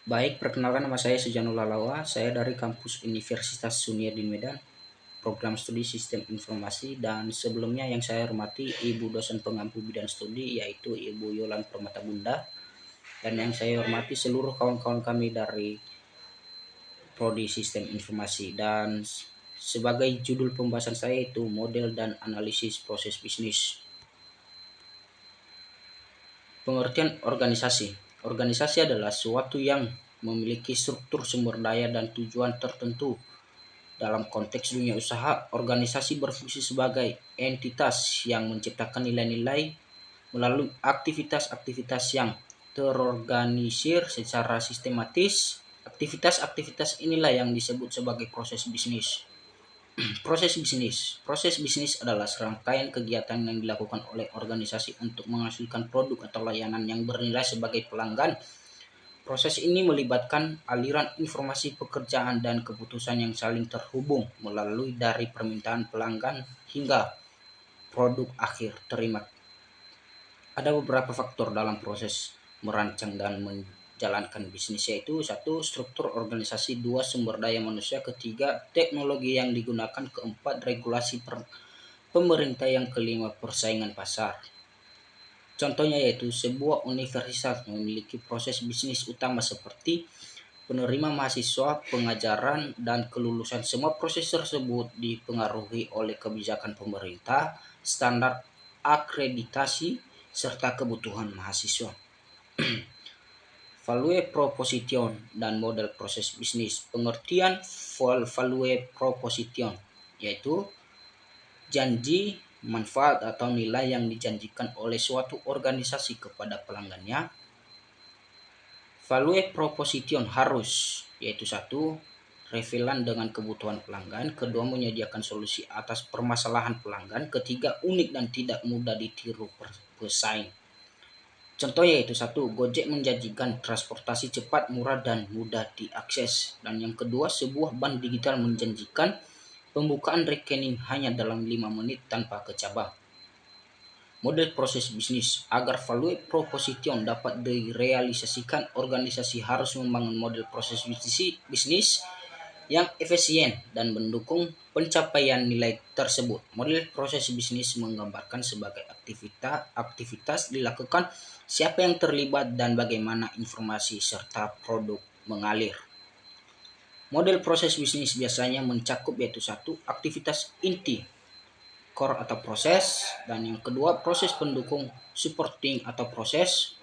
Baik, perkenalkan nama saya Sujanul Lalawa. Saya dari kampus Universitas Sunyadin Medan, program studi Sistem Informasi, dan sebelumnya yang saya hormati Ibu dosen pengampu bidang studi yaitu Ibu Yolan Permatabunda, dan yang saya hormati seluruh kawan-kawan kami dari Prodi Sistem Informasi. Dan sebagai judul pembahasan saya itu model dan analisis proses bisnis. Pengertian organisasi. Organisasi adalah suatu yang memiliki struktur sumber daya dan tujuan tertentu. Dalam konteks dunia usaha, organisasi berfungsi sebagai entitas yang menciptakan nilai-nilai melalui aktivitas-aktivitas yang terorganisir secara sistematis. Aktivitas-aktivitas inilah yang disebut sebagai proses bisnis. Proses bisnis adalah serangkaian kegiatan yang dilakukan oleh organisasi untuk menghasilkan produk atau layanan yang bernilai sebagai pelanggan. Proses ini melibatkan aliran informasi pekerjaan dan keputusan yang saling terhubung melalui dari permintaan pelanggan hingga produk akhir terima. Ada beberapa faktor dalam proses merancang dan menjalankan bisnis, yaitu satu, struktur organisasi; dua, sumber daya manusia; ketiga, teknologi yang digunakan; keempat, regulasi pemerintah; yang kelima, persaingan pasar. Contohnya yaitu sebuah universitas memiliki proses bisnis utama seperti penerima mahasiswa, pengajaran, dan kelulusan. Semua proses tersebut dipengaruhi oleh kebijakan pemerintah, standar akreditasi, serta kebutuhan mahasiswa. Value proposition dan model proses bisnis. Pengertian value proposition yaitu janji, manfaat atau nilai yang dijanjikan oleh suatu organisasi kepada pelanggannya. Value proposition harus, yaitu satu, relevan dengan kebutuhan pelanggan; kedua, menyediakan solusi atas permasalahan pelanggan; ketiga, unik dan tidak mudah ditiru pesaing. Contoh yaitu satu, Gojek menjanjikan transportasi cepat, murah, dan mudah diakses. Dan yang kedua, sebuah bank digital menjanjikan pembukaan rekening hanya dalam 5 menit tanpa ke cabang. Model proses bisnis. Agar value proposition dapat direalisasikan, organisasi harus membangun model proses bisnis yang efisien dan mendukung pencapaian nilai tersebut. Model proses bisnis menggambarkan sebagai aktivitas dilakukan, siapa yang terlibat, dan bagaimana informasi serta produk mengalir. Model proses bisnis biasanya mencakup yaitu satu, aktivitas inti core atau proses, dan yang kedua, proses pendukung supporting atau proses,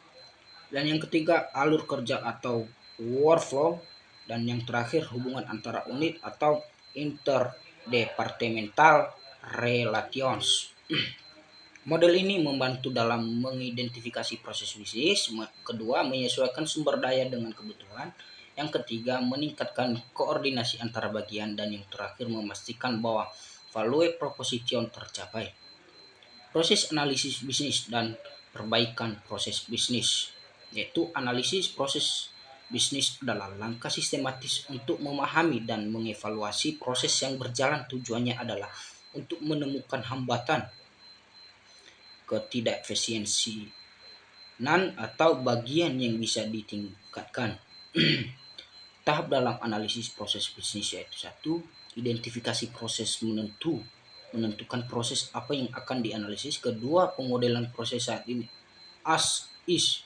dan yang ketiga, alur kerja atau workflow, dan yang terakhir, hubungan antara unit atau interdepartmental relations. Model ini membantu dalam mengidentifikasi proses bisnis, kedua, menyesuaikan sumber daya dengan kebutuhan, yang ketiga, meningkatkan koordinasi antara bagian, dan yang terakhir, memastikan bahwa value proposition tercapai. Proses analisis bisnis dan perbaikan proses bisnis, yaitu analisis proses bisnis adalah langkah sistematis untuk memahami dan mengevaluasi proses yang berjalan. Tujuannya adalah untuk menemukan hambatan, ketidakefisiensian, atau bagian yang bisa ditingkatkan. Tahap dalam analisis proses bisnis yaitu satu, identifikasi proses menentukan proses apa yang akan dianalisis; kedua, pemodelan proses saat ini as is,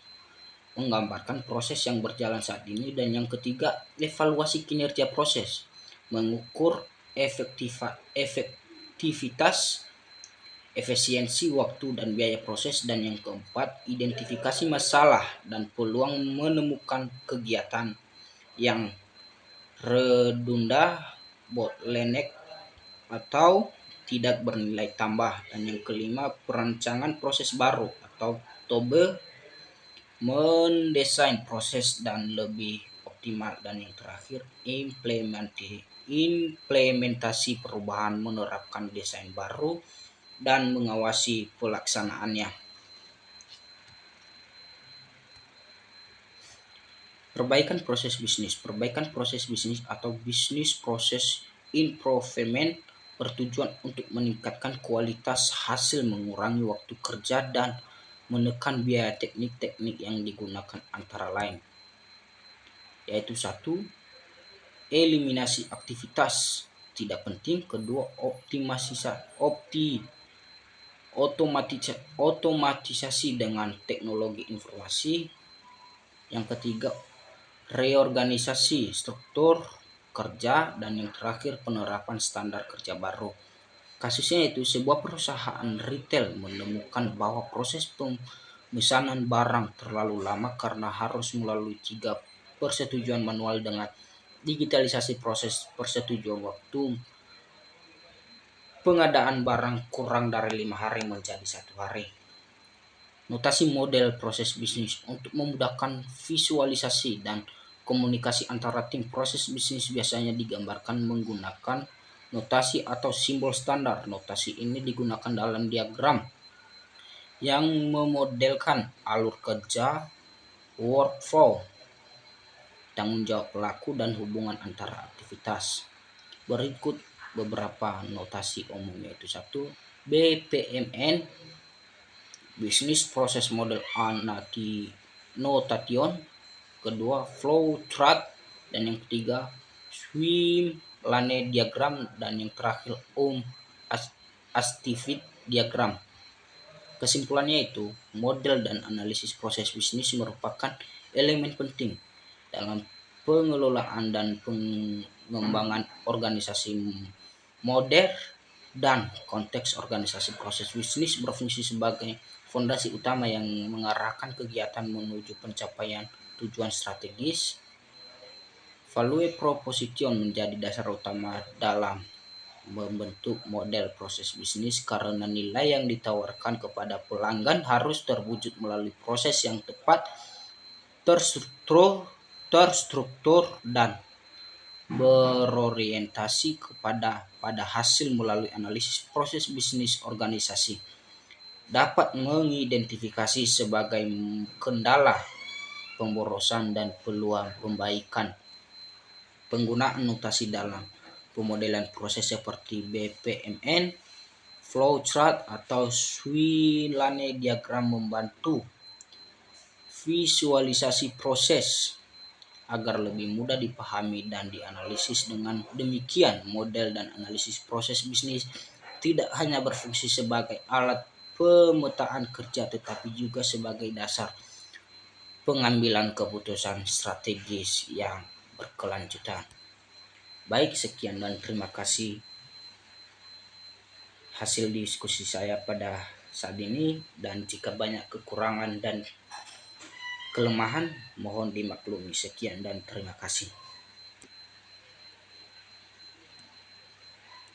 menggambarkan proses yang berjalan saat ini; dan yang ketiga, evaluasi kinerja proses, mengukur efektivitas, efisiensi waktu dan biaya proses; dan yang keempat, identifikasi masalah dan peluang, menemukan kegiatan yang redundant, bottleneck, atau tidak bernilai tambah; dan yang kelima, perancangan proses baru atau tobe, mendesain proses dan lebih optimal; dan yang terakhir, implementasi perubahan, menerapkan desain baru dan mengawasi pelaksanaannya. Perbaikan proses bisnis atau business process improvement bertujuan untuk meningkatkan kualitas hasil, mengurangi waktu kerja, dan menekan biaya. Teknik-teknik yang digunakan antara lain yaitu satu, eliminasi aktivitas tidak penting, kedua, otomatisasi dengan teknologi informasi, yang ketiga reorganisasi struktur kerja, dan yang terakhir penerapan standar kerja baru. Kasusnya itu sebuah perusahaan retail menemukan bahwa proses pemesanan barang terlalu lama karena harus melalui 3 persetujuan manual. Dengan digitalisasi proses persetujuan waktu pengadaan barang kurang dari 5 hari menjadi 1 hari. Notasi model proses bisnis untuk memudahkan visualisasi dan komunikasi antara tim proses bisnis biasanya digambarkan menggunakan notasi atau simbol standar. Notasi ini digunakan dalam diagram yang memodelkan alur kerja, workflow, tanggung jawab pelaku, dan hubungan antara aktivitas. Berikut beberapa notasi umum, yaitu satu, BPMN, Business Process Model Notation, kedua flow chart, dan yang ketiga swim lane diagram, dan yang terakhir activity diagram. Kesimpulannya itu, model dan analisis proses bisnis merupakan elemen penting dalam pengelolaan dan pengembangan organisasi modern, dan konteks organisasi proses bisnis berfungsi sebagai fondasi utama yang mengarahkan kegiatan menuju pencapaian tujuan strategis. Value proposition menjadi dasar utama dalam membentuk model proses bisnis karena nilai yang ditawarkan kepada pelanggan harus terwujud melalui proses yang tepat, terstruktur dan berorientasi pada hasil. Melalui analisis proses bisnis, organisasi dapat mengidentifikasi sebagai kendala, pemborosan, dan peluang perbaikan. Penggunaan notasi dalam pemodelan proses seperti BPMN, flowchart, atau swim-lane diagram membantu visualisasi proses agar lebih mudah dipahami dan dianalisis. Dengan demikian, model dan analisis proses bisnis tidak hanya berfungsi sebagai alat pemetaan kerja, tetapi juga sebagai dasar pengambilan keputusan strategis yang berkelanjutan. Baik, sekian dan terima kasih hasil diskusi saya pada saat ini, dan jika banyak kekurangan dan kelemahan mohon dimaklumi. Sekian dan terima kasih.